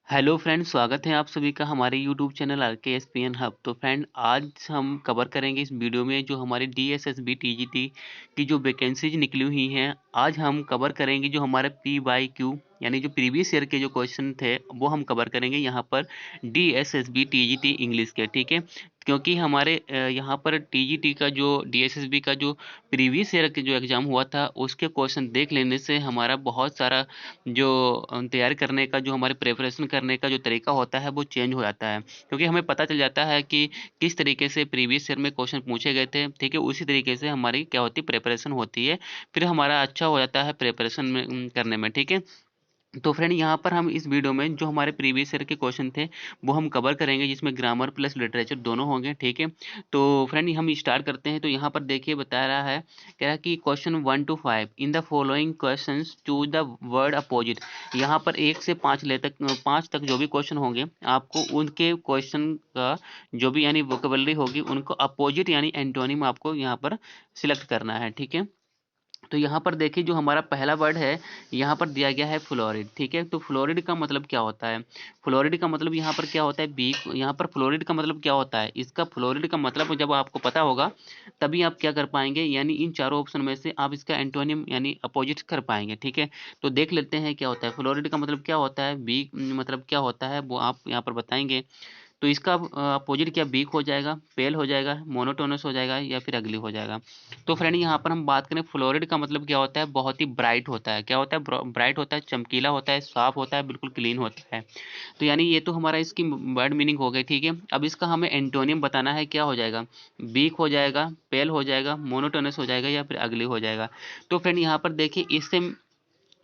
Hello friend, स्वागत है आप सभी का हमारे यूट्यूब चैनल आरकेएसपीएन हब। तो फ्रेंड, आज हम कवर करेंगे इस वीडियो में जो हमारी डीएसएसबी टीजीटी की जो वैकेंसीज निकली हुई हैं। आज हम कवर करेंगे जो हमारे पी बाई क्यू यानी जो प्रीवियस ईयर के जो क्वेश्चन थे वो हम कवर करेंगे यहाँ पर डीएसएसबी टीजीटी इंग्लिश के। ठीक है, क्योंकि हमारे यहाँ पर टीजीटी का जो डीएसएसबी का जो प्रीवियस ईयर के जो एग्ज़ाम हुआ था उसके क्वेश्चन देख लेने से हमारा बहुत सारा जो तैयारी करने का जो हमारे प्रिपरेशन करने का जो तरीका होता है वो चेंज हो जाता है, क्योंकि हमें पता चल जाता है कि किस तरीके से प्रीवियस ईयर में क्वेश्चन पूछे गए थे। ठीक है, उसी तरीके से हमारी क्या होती है, प्रिपरेशन होती है, फिर हमारा अच्छा हो जाता है प्रिपरेशन में करने में। ठीक है, तो फ्रेंड यहाँ पर हम इस वीडियो में जो हमारे प्रीवियस ईयर के क्वेश्चन थे वो हम कवर करेंगे, जिसमें ग्रामर प्लस लिटरेचर दोनों होंगे। ठीक है, तो फ्रेंड हम स्टार्ट करते हैं। तो यहाँ पर देखिए बता रहा है, कह रहा है कि question 1 to 5 in the following questions choose the word opposite. यहाँ पर 1 से 5 तक जो भी क्वेश्चन होंगे आपको उनके क्वेश्चन का जो भी यानी वोकेबलरी होगी उनको अपोजिट यानी एंटोनिम आपको यहाँ पर सिलेक्ट करना है। ठीक है, तो यहाँ पर देखिए जो हमारा पहला वर्ड है यहाँ पर दिया गया है फ्लोरिड। ठीक है, तो फ्लोरिड का मतलब क्या होता है? फ्लोरिड का मतलब यहाँ पर क्या होता है? बी। यहाँ पर फ्लोरिड का मतलब क्या होता है? इसका फ्लोरिड का मतलब जब आपको पता होगा तभी आप क्या कर पाएंगे, यानी इन चारों ऑप्शन में से आप इसका एंटोनियम यानी अपोजिट कर पाएंगे। ठीक है, तो देख लेते हैं क्या होता है। फ्लोरिड का मतलब क्या होता है, बी मतलब क्या होता है वो आप यहाँ पर बताएंगे। तो इसका अपोजिट क्या वीक हो जाएगा, पेल हो जाएगा, मोनोटोनस हो जाएगा या फिर अगली हो जाएगा। तो फ्रेंड यहाँ पर हम बात करें फ्लोरिड का मतलब क्या होता है, बहुत ही ब्राइट होता है। क्या होता है? ब्राइट होता है, चमकीला होता है, साफ होता है, बिल्कुल क्लीन होता है। तो यानी ये तो हमारा इसकी वर्ड मीनिंग हो गई। ठीक है, अब इसका हमें एंटोनियम बताना है, क्या हो जाएगा? वीक हो जाएगा, पेल हो जाएगा, मोनोटोनस हो जाएगा या फिर अगली हो जाएगा। तो फ्रेंड यहाँ पर देखिए इससे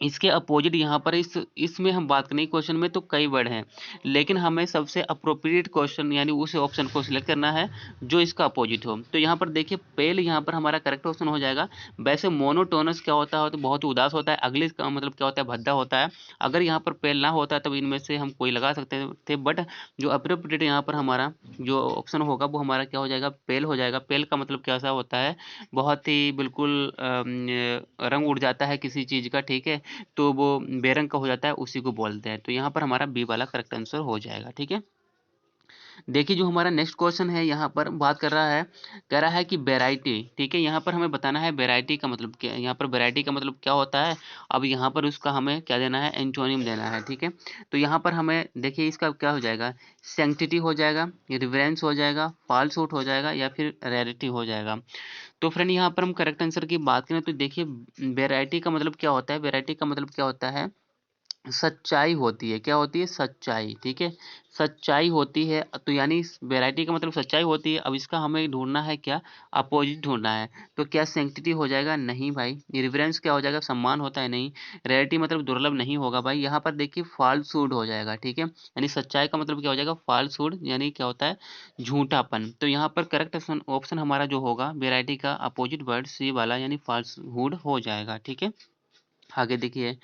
इसके अपोजिट यहाँ पर इसमें हम बात करें क्वेश्चन में तो कई वर्ड हैं, लेकिन हमें सबसे अप्रोप्रिएट क्वेश्चन यानी उस ऑप्शन को सिलेक्ट करना है जो इसका अपोजिट हो। तो यहाँ पर देखिए पेल यहाँ पर हमारा करेक्ट ऑप्शन हो जाएगा। वैसे मोनोटोनस क्या होता है? तो बहुत ही उदास होता है। अगले का मतलब क्या होता है? भद्दा होता है। अगर यहाँ पर पेल ना होता तब इनमें से हम कोई लगा सकते थे, बट जो अप्रोप्रिएट यहाँ पर हमारा जो ऑप्शन होगा वो हमारा क्या हो जाएगा? पेल हो जाएगा। पेल का मतलब कैसा होता है? बहुत ही बिल्कुल रंग उड़ जाता है किसी चीज़ का। ठीक है, तो वो बेरंग का हो जाता है, उसी को बोलते हैं। तो यहाँ पर हमारा बी वाला करेक्ट आंसर हो जाएगा। ठीक है, देखिए जो हमारा नेक्स्ट क्वेश्चन है यहाँ पर बात कर रहा है, कह रहा है कि वैरायटी। ठीक है, यहाँ पर हमें बताना है वैरायटी का मतलब क्या। यहाँ पर वैरायटी का मतलब क्या होता है, अब यहाँ पर उसका हमें क्या देना है? एंटोनिम देना है। ठीक है, तो यहाँ पर हमें देखिए इसका क्या हो जाएगा? सैंक्टिटी हो जाएगा, रिवरेंस हो जाएगा, फॉल्सहुड हो जाएगा या फिर रेयरिटी हो जाएगा। तो फ्रेंड यहाँ पर हम करेक्ट आंसर की बात करें तो देखिए वैरायटी का मतलब क्या होता है? वैरायटी का मतलब क्या होता है? सच्चाई होती है। क्या होती है? सच्चाई। ठीक है, सच्चाई होती है। तो यानी वैरायटी का मतलब सच्चाई होती है। अब इसका हमें ढूंढना है क्या? अपोजिट ढूंढना है। तो क्या सैंक्टिटी हो जाएगा? नहीं भाई। रिवरेंस क्या हो जाएगा? सम्मान होता है, नहीं। रेयरिटी मतलब दुर्लभ, नहीं होगा भाई। यहाँ पर देखिए फॉल्सहुड हो जाएगा। ठीक है, यानी सच्चाई का मतलब क्या हो जाएगा? फॉल्सहुड, यानी क्या होता है? झूठापन। तो यहाँ पर करेक्ट ऑप्शन हमारा जो होगा वैरायटी का अपोजिट वर्ड सी वाला यानी फॉल्सहुड हो जाएगा। ठीक है, आगे देखिए।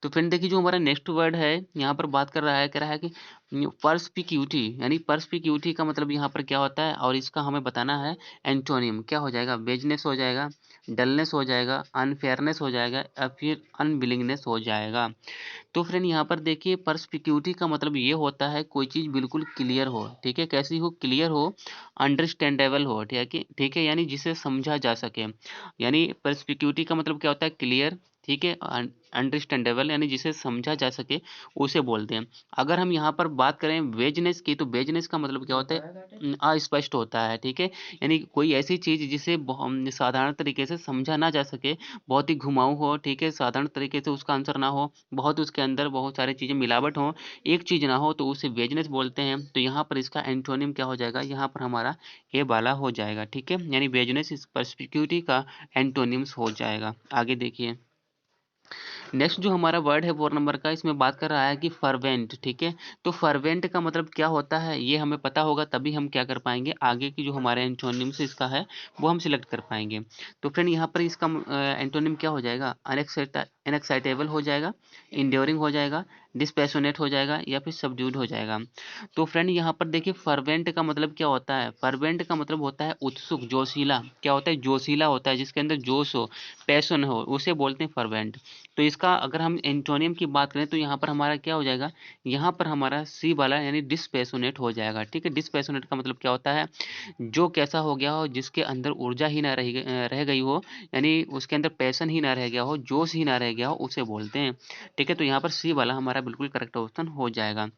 तो फ्रेंड देखिए जो हमारा नेक्स्ट वर्ड है यहाँ पर बात कर रहा है, कह रहा है कि पर्सपिक्यूटी। यानी पर्सपिक्यूटी का मतलब यहाँ पर क्या होता है और इसका हमें बताना है एंटोनियम। क्या हो जाएगा? बेजनेस हो जाएगा, डलनेस हो जाएगा, अनफेयरनेस हो जाएगा या फिर अनविलिंगनेस हो जाएगा। तो फ्रेंड यहाँ पर देखिए पर्सपिक्यूटी का मतलब ये होता है कोई चीज़ बिल्कुल क्लियर हो। ठीक है, कैसी हो? क्लियर हो, अंडरस्टैंडेबल हो। ठीक है, ठीक है, यानी जिसे समझा जा सके। यानी पर्सपिक्यूटी का मतलब क्या होता है? क्लियर। ठीक है, अंडरस्टैंडेबल यानी जिसे समझा जा सके उसे बोलते हैं। अगर हम यहाँ पर बात करें वेजनेस की, तो वेजनेस का मतलब क्या होता है? अस्पष्ट होता है। ठीक है, यानी कोई ऐसी चीज़ जिसे साधारण तरीके से समझा ना जा सके, बहुत ही घुमाऊ हो। ठीक है, साधारण तरीके से उसका आंसर ना हो, बहुत उसके अंदर बहुत सारी चीज़ें मिलावट हो, एक चीज़ ना हो, तो उसे वेजनेस बोलते हैं। तो यहाँ पर इसका एंटोनिम क्या हो जाएगा? यहाँ पर हमारा ए वाला हो जाएगा। ठीक है, यानी वेजनेस इस पर्सपिक्यूटी का एंटोनिम्स हो जाएगा। आगे देखिए नेक्स्ट जो हमारा वर्ड है 4 नंबर का, इसमें बात कर रहा है कि फर्वेंट। ठीक है, तो फर्वेंट का मतलब क्या होता है ये हमें पता होगा तभी हम क्या कर पाएंगे, आगे की जो हमारे एंटोनिम्स इसका है वो हम सिलेक्ट कर पाएंगे। तो फ्रेंड यहाँ पर इसका एंटोनिम क्या हो जाएगा? अनएक्साइटेबल हो जाएगा, इंड्योरिंग हो जाएगा, डिस्पैशनेट हो जाएगा या फिर सबड्यूड हो जाएगा। तो फ्रेंड यहाँ पर देखिए फर्वेंट का मतलब क्या होता है, फर्वेंट का मतलब होता है उत्सुक, जोशीला। क्या होता है, जोशीला होता है, जिसके अंदर जोश हो, पैशन हो, उसे बोलते हैं फर्वेंट। तो इसका अगर हम एंटोनियम की बात करें तो यहाँ पर हमारा क्या हो जाएगा, यहाँ पर हमारा सी वाला यानी डिस्पैशनेट हो जाएगा। ठीक है, डिस्पैशनेट का मतलब क्या होता है, जो कैसा हो गया हो, जिसके अंदर ऊर्जा ही ना रह गई हो, यानी उसके अंदर पैशन ही ना रह गया हो, जोश ही ना रह गया हो, उसे बोलते हैं। ठीक है, तो यहाँ पर सी वाला हमारा बिल्कुल करेक्ट ऑप्शन हो जाएगा।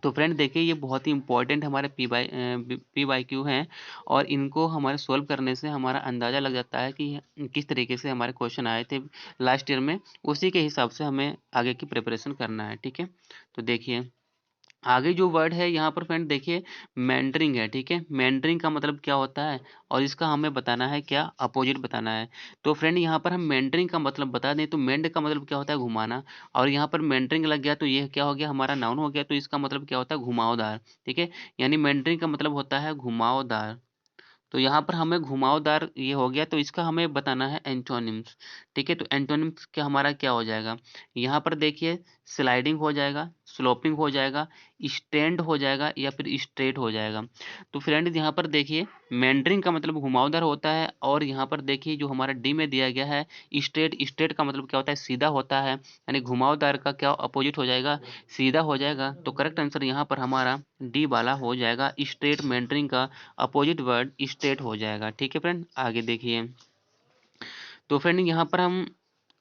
तो फ्रेंड देखिए ये बहुत ही इंपॉर्टेंट हमारे पी वाई क्यू हैं, और इनको हमारे सोल्व करने से हमारा अंदाज़ा लग जाता है कि किस तरीके से हमारे क्वेश्चन आए थे लास्ट ईयर में, उसी के हिसाब से हमें आगे की प्रिपरेशन करना है। ठीक है, तो देखिए आगे जो वर्ड है यहाँ पर फ्रेंड देखिए मेंटरिंग है। ठीक है, मेंटरिंग का मतलब क्या होता है, और इसका हमें बताना है क्या, अपोजिट बताना है। तो फ्रेंड यहाँ पर हम मेंटरिंग का मतलब बता दें तो मेंट का मतलब क्या होता है, घुमाना, और यहाँ पर मेंटरिंग लग गया तो ये क्या हो गया, हमारा नाउन हो गया, तो इसका मतलब क्या होता है, घुमावदार। ठीक है, यानी मेंटरिंग का मतलब होता है घुमावदार। तो यहाँ पर हमें घुमावदार ये हो गया, तो इसका हमें बताना है एंटोनिम्स। ठीक है, तो एंटोनिम्स क्या हमारा क्या हो जाएगा, यहाँ पर देखिए स्लाइडिंग हो जाएगा, स्लोपिंग हो जाएगा, स्टैंड हो जाएगा, या फिर स्ट्रेट हो जाएगा। तो फ्रेंड यहाँ पर देखिए मेंडरिंग का मतलब घुमावदार होता है, और यहाँ पर देखिए जो हमारा डी में दिया गया है स्ट्रेट, स्ट्रेट का मतलब क्या होता है, सीधा होता है, यानी घुमावदार का क्या अपोजिट हो जाएगा, सीधा हो जाएगा। तो करेक्ट आंसर यहाँ पर हमारा डी वाला हो जाएगा, स्ट्रेट मेंटरिंग का अपोजिट वर्ड स्ट्रेट हो जाएगा। ठीक है फ्रेंड, आगे देखिए। तो फ्रेंड यहाँ पर हम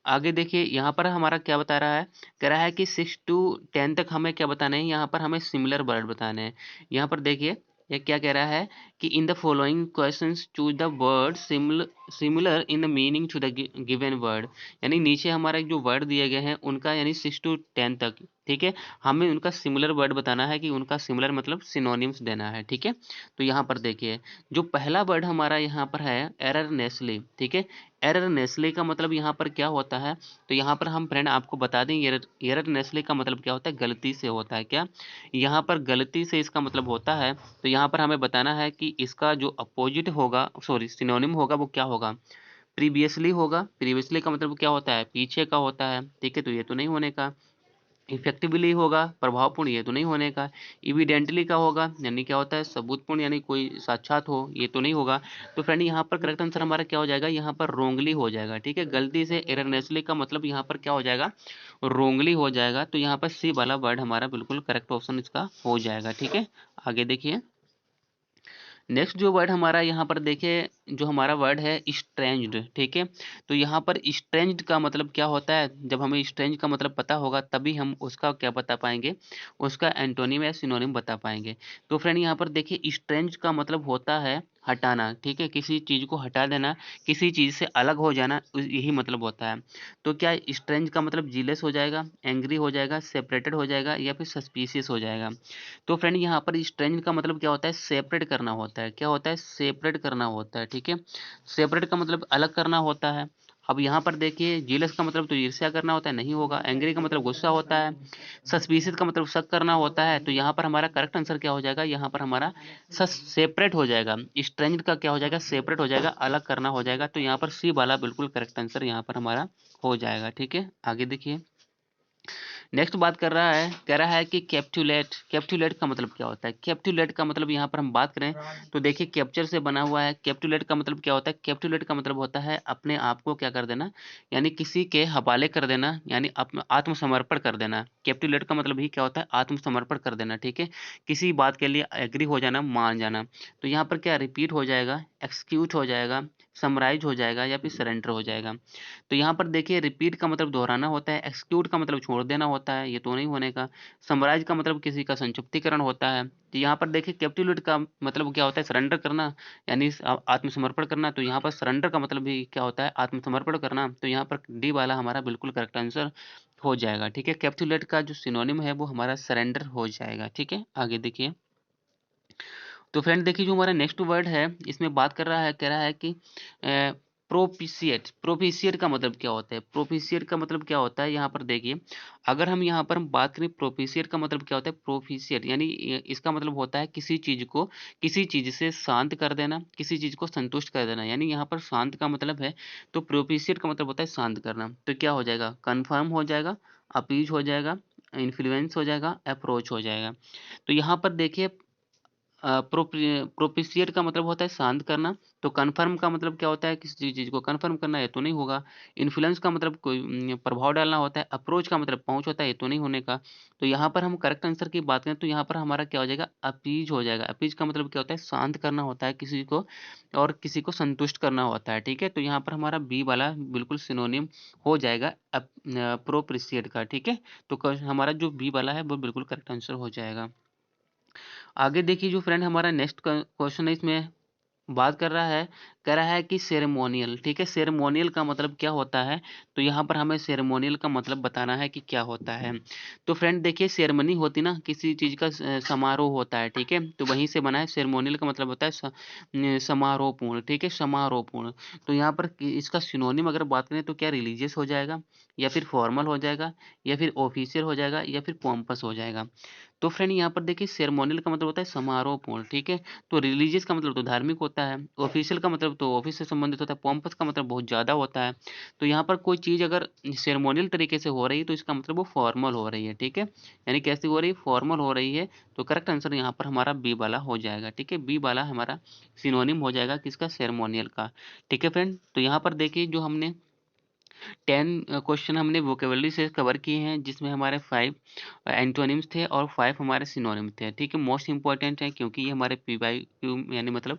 आगे देखिए, यहाँ पर हमारा क्या बता रहा है, कह रहा है कि 6 to 10 तक हमें क्या बताना है, यहाँ पर हमें सिमिलर वर्ड बताने हैं। यहाँ पर देखिए ये क्या कह रहा है कि in the following questions choose the word similar in the meaning to the given word. यानी नीचे हमारे जो वर्ड दिए गए हैं उनका यानी 6 to 10 तक, ठीक है, हमें उनका सिमिलर वर्ड बताना है, कि उनका सिमिलर मतलब सिनोनिम्स देना है। ठीक है, तो यहाँ पर देखिए जो पहला वर्ड हमारा यहाँ पर है एररनेसली। ठीक है, एररनेसली का मतलब यहाँ पर क्या होता है, तो यहाँ पर हम फ्रेंड आपको बता दें एररनेसली का मतलब क्या होता है, गलती से होता है। क्या यहाँ पर गलती से इसका मतलब होता है, तो यहाँ पर हमें बताना है कि इसका जो अपोजिट होगा, सॉरी सिनोनिम होगा, वो क्या होगा, प्रीवियसली होगा। प्रीवियसली का मतलब क्या होता है, पीछे का होता है। ठीक है, तो ये तो नहीं होने का। इफेक्टिवली होगा, प्रभावपूर्ण, ये तो नहीं होने का। इविडेंटली का होगा, यानी क्या होता है, सबूतपूर्ण, यानी कोई साक्षात हो, ये तो नहीं होगा। तो फ्रेंड यहाँ पर करेक्ट आंसर हमारा क्या हो जाएगा, यहाँ पर रोंगली हो जाएगा। ठीक है, गलती से, एररनेसली का मतलब यहाँ पर क्या हो जाएगा, रोंगली हो जाएगा। तो यहाँ पर सी वाला वर्ड हमारा बिल्कुल करेक्ट ऑप्शन इसका हो जाएगा। ठीक है, आगे देखिए नेक्स्ट जो वर्ड हमारा यहाँ पर देखिए, जो हमारा वर्ड है स्ट्रेंज्ड। ठीक है, तो यहाँ पर स्ट्रेंज्ड का मतलब क्या होता है, जब हमें स्ट्रेंज का मतलब पता होगा तभी हम उसका क्या बता पाएंगे, उसका एंटोनिम या सिनोनिम बता पाएंगे। तो फ्रेंड यहाँ पर देखिए स्ट्रेंज का मतलब होता है हटाना। ठीक है, किसी चीज़ को हटा देना, किसी चीज़ से अलग हो जाना, यही मतलब होता है। तो क्या स्ट्रेंज का मतलब जीलेस हो जाएगा, एंग्री हो जाएगा, सेपरेटेड हो जाएगा, या फिर सस्पिशियस हो जाएगा। तो फ्रेंड यहाँ पर स्ट्रेंज का मतलब क्या होता है, सेपरेट करना होता है। क्या होता है, सेपरेट करना होता है। ठीक है, सेपरेट का मतलब अलग करना होता है। अब यहाँ पर देखिए जीलस का मतलब तो ईर्ष्या करना होता है, नहीं होगा। एंग्री का मतलब गुस्सा होता है। सस्पिशियस का मतलब शक करना होता है। तो यहाँ पर हमारा करेक्ट आंसर क्या हो जाएगा, यहाँ पर हमारा सेपरेट हो जाएगा। स्ट्रेंज का क्या हो जाएगा, सेपरेट हो जाएगा, अलग करना हो जाएगा। तो यहाँ पर सी वाला बिल्कुल करेक्ट आंसर यहाँ पर हमारा हो जाएगा। ठीक है, आगे देखिए नेक्स्ट बात कर रहा है, कह रहा है कि कैप्टुलेट। कैप्टुलेट का मतलब क्या होता है, कैप्टुलेट का मतलब यहाँ पर हम बात करें तो देखिए कैप्चर से बना हुआ है। कैप्टुलेट का मतलब क्या होता है, कैप्टुलेट का मतलब होता है अपने आप को क्या कर देना, यानी किसी के हवाले कर देना, यानी आत्मसमर्पण कर देना। कैप्टुलेट का मतलब ही क्या होता है, आत्मसमर्पण कर देना। ठीक है, किसी बात के लिए एग्री हो जाना, मान जाना। तो यहाँ पर क्या रिपीट हो जाएगा, एक्सक्यूट हो जाएगा, समराइज हो जाएगा, या फिर सरेंडर हो जाएगा। तो यहाँ पर देखिए रिपीट का मतलब दोहराना होता है, एक्सक्यूट का मतलब छोड़ देना होता है, ये तो नहीं होने का। समराइज का मतलब किसी का संक्षिप्तीकरण होता है। तो यहाँ पर देखिए कैप्टिवेट का मतलब क्या होता है, सरेंडर करना, यानी आत्मसमर्पण करना। तो यहाँ पर सरेंडर का मतलब भी क्या होता है, आत्मसमर्पण करना। तो यहाँ पर डी वाला हमारा बिल्कुल करेक्ट आंसर हो जाएगा। ठीक है, कैप्टिवेट का जो सिनोनिम है वो हमारा सरेंडर हो जाएगा। ठीक है, आगे देखिए। तो फ्रेंड देखिए जो हमारा नेक्स्ट वर्ड है इसमें बात कर रहा है, कह रहा है कि प्रोपिशिएट। प्रोपिशिएट का मतलब क्या होता है, प्रोपिशिएट का मतलब क्या होता है, यहाँ पर देखिए अगर हम यहाँ पर हम बात करें प्रोपिशिएट का मतलब क्या होता है, प्रोपिशिएट यानी इसका मतलब होता है किसी चीज को किसी चीज से शांत कर देना, किसी चीज को संतुष्ट कर देना। यानी यहाँ पर शांत का मतलब है, तो प्रोपिशिएट का मतलब होता है शांत करना। तो क्या हो जाएगा, कन्फर्म हो जाएगा, अपीज हो जाएगा, इन्फ्लुएंस हो जाएगा, अप्रोच हो जाएगा। तो यहाँ पर देखिए प्रोपिशिएट का मतलब होता है शांत करना, तो कन्फर्म का मतलब क्या होता है, किसी चीज़ को कन्फर्म करना, ये तो नहीं होगा। इन्फ्लुएंस का मतलब कोई प्रभाव डालना होता है। अप्रोच का मतलब पहुँच होता है, ये तो नहीं होने का। तो यहाँ पर हम करेक्ट आंसर की बात करें तो यहाँ पर हमारा क्या हो जाएगा, अपीज हो जाएगा। अपीज का मतलब क्या होता है, शांत करना होता है किसी को और किसी को संतुष्ट करना होता है, ठीक है। तो यहाँ पर हमारा बी वाला बिल्कुल सिनोनिम हो जाएगा प्रोपिशिएट का, ठीक है। तो हमारा जो बी वाला है वो बिल्कुल करेक्ट आंसर हो जाएगा। आगे देखिए जो फ्रेंड हमारा नेक्स्ट क्वेश्चन है, इसमें बात कर रहा है, कह रहा है कि सेरेमोनियल, ठीक है। सेरेमोनियल का मतलब क्या होता है, तो यहाँ पर हमें सेरेमोनियल का मतलब बताना है कि क्या होता है। तो फ्रेंड देखिए सेरेमनी होती ना, किसी चीज़ का समारोह होता है, ठीक है। तो वहीं से बना है। सेरेमोनियल का मतलब होता है समारोहपूर्ण, ठीक है, समारोहपूर्ण। तो यहाँ पर इसका सिनोनिम अगर बात करें तो क्या रिलीजियस हो जाएगा, या फिर फॉर्मल हो जाएगा, या फिर ऑफिशियल हो जाएगा, या फिर पोम्पस हो जाएगा। तो फ्रेंड यहाँ पर देखिए सेरेमोनियल का मतलब होता है समारोहपूर्ण, ठीक है। तो रिलीजियस का मतलब तो धार्मिक होता है, ऑफिशियल का मतलब तो ऑफिस से संबंधित होता है, पोम्पस का मतलब बहुत ज़्यादा होता है। तो यहाँ पर कोई चीज़ अगर सेरेमोनियल तरीके से हो रही है तो इसका मतलब वो फॉर्मल हो रही है, ठीक है। यानी कैसी हो रही है, फॉर्मल हो रही है। तो करेक्ट आंसर यहाँ पर हमारा बी वाला हो जाएगा, ठीक है। बी वाला हमारा सिनोनिम हो जाएगा किसका, सेरेमोनियल का, ठीक है फ्रेंड। तो यहाँ पर देखिए जो हमने 10 क्वेश्चन हमने वोकेबलरी से कवर किए हैं, जिसमें हमारे 5 एंटोनिम्स थे और 5 हमारे सिनोनिम थे, ठीक है। मोस्ट इंपॉर्टेंट है क्योंकि ये हमारे पीवाईक्यू यानी मतलब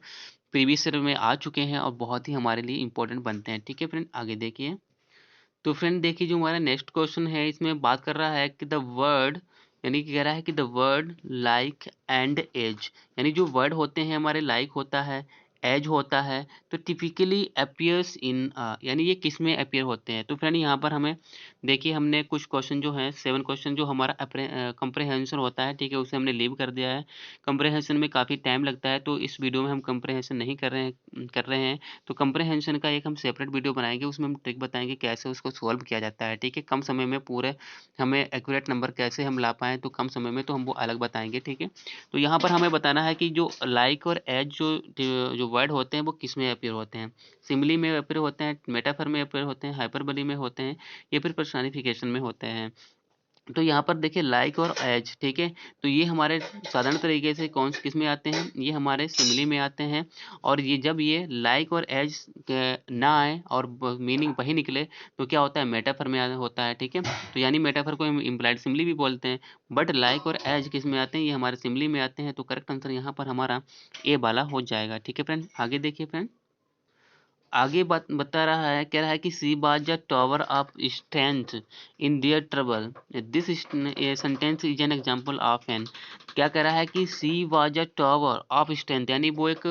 प्रीवियस ईयर में आ चुके हैं और बहुत ही हमारे लिए इंपॉर्टेंट बनते हैं, ठीक है फ्रेंड। आगे देखिए, तो फ्रेंड देखिए जो हमारा नेक्स्ट क्वेश्चन है, इसमें बात कर रहा है कि द वर्ड, यानी कि कह रहा है कि the word like and as, यानी जो वर्ड होते हैं हमारे लाइक होता है, एज होता है, तो टिपिकली अपियर्स इन यानी ये किस में अपियर होते हैं। तो फ्रेंड यहाँ पर हमें देखिए हमने कुछ क्वेश्चन जो है 7 क्वेश्चन जो हमारा कंप्रहेंशन होता है, ठीक है, उसे हमने लीव कर दिया है। कंप्रहेंशन में काफ़ी टाइम लगता है, तो इस वीडियो में हम कंप्रहेंशन नहीं कर रहे हैं। तो कंप्रहेंशन का एक हम सेपरेट वीडियो बनाएंगे, उसमें हम ट्रिक बताएंगे कैसे उसको सॉल्व किया जाता है, ठीक है। कम समय में पूरे हमें एक्यूरेट नंबर कैसे हम ला पाएँ, तो कम समय में तो हम वो अलग बताएंगे, ठीक है। तो यहाँ पर हमें बताना है कि जो लाइक और एज जो वर्ड होते हैं वो किस में अपीयर होते हैं। सिमिली में अपीयर होते हैं, मेटाफर में अपीयर होते हैं, हाइपरबोली में होते हैं, या फिर पर्सनिफिकेशन में होते हैं। तो यहाँ पर देखिए लाइक और एज, ठीक है। तो ये हमारे साधारण तरीके से कौन से किस में आते हैं, ये हमारे सिमिली में आते हैं। और ये जब ये लाइक और एज ना आए और मीनिंग वही निकले तो क्या होता है, मेटाफर में होता है, ठीक है। तो यानी मेटाफर को हम इम्प्लाइड सिमिली भी बोलते हैं। बट लाइक और एज किस में आते हैं, ये हमारे सिमिली में आते हैं। तो करेक्ट आंसर यहाँ पर हमारा ए वाला हो जाएगा, ठीक है फ्रेंड। आगे देखिए फ्रेंड, आगे बात बता रहा है, कह रहा है कि she was a tower of strength in their trouble, this sentence is an example of an. क्या कह रहा है कि she was a tower of strength, यानी वो एक